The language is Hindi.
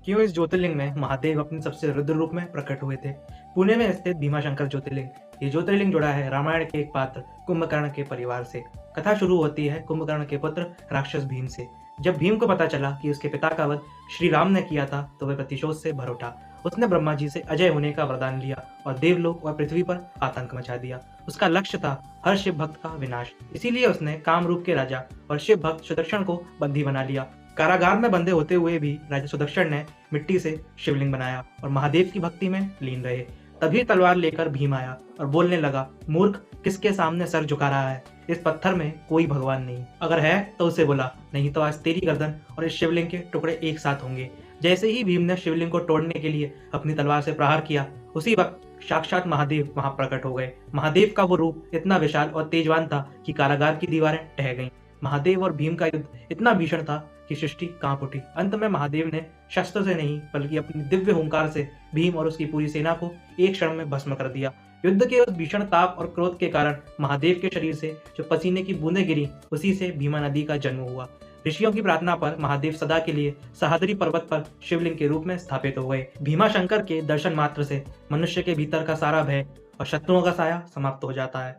क्यों इस ज्योतिर्लिंग में महादेव अपने सबसे रुद्र रूप में प्रकट हुए थे। पुणे में स्थित भीमाशंकर ज्योतिर्लिंग। ये ज्योतिर्लिंग जुड़ा है रामायण के एक पात्र कुंभकर्ण के परिवार से। कथा शुरू होती है कुंभकर्ण के पुत्र राक्षस भीम से। जब भीम को पता चला कि उसके पिता का वध श्री राम ने किया था तो वह प्रतिशोध से भर उठा। उसने ब्रह्मा जी से अजय होने का वरदान लिया और देवलोक और पृथ्वी पर आतंक मचा दिया। उसका लक्ष्य था हर शिव भक्त का विनाश। इसीलिए उसने कामरूप के राजा और शिव भक्त सुदर्शन को बंदी बना लिया। कारागार में बंधे होते हुए भी राजा सुदर्शन ने मिट्टी से शिवलिंग बनाया और महादेव की भक्ति में लीन रहे। तभी तलवार लेकर भीम आया और बोलने लगा, मूर्ख, किसके सामने सर झुका रहा है? इस पत्थर में कोई भगवान नहीं। अगर है तो उसे बुला, नहीं तो आज तेरी गर्दन और इस शिवलिंग के टुकड़े एक साथ होंगे। जैसे ही भीम ने शिवलिंग को तोड़ने के लिए अपनी तलवार से प्रहार किया, उसी वक्त साक्षात महादेव वहां प्रकट हो गए। महादेव का वो रूप इतना विशाल और तेजवान था कि कारागार की दीवारें ढह गईं। महादेव और भीम का युद्ध इतना भीषण था कि सृष्टि कांप उठी। अंत में महादेव ने शस्त्र से नहीं बल्कि अपनी दिव्य हुंकार से भीम और उसकी पूरी सेना को एक क्षण में भस्म कर दिया। युद्ध के उस भीषण ताप और क्रोध के कारण महादेव के शरीर से जो पसीने की बूंदें गिरी, उसी से भीमा नदी का जन्म हुआ। ऋषियों की प्रार्थना पर महादेव सदा के लिए सह्याद्री पर्वत पर शिवलिंग के रूप में स्थापित हो गए। भीमा शंकर के दर्शन मात्र से मनुष्य के भीतर का सारा भय और शत्रुओं का साया समाप्त हो जाता है।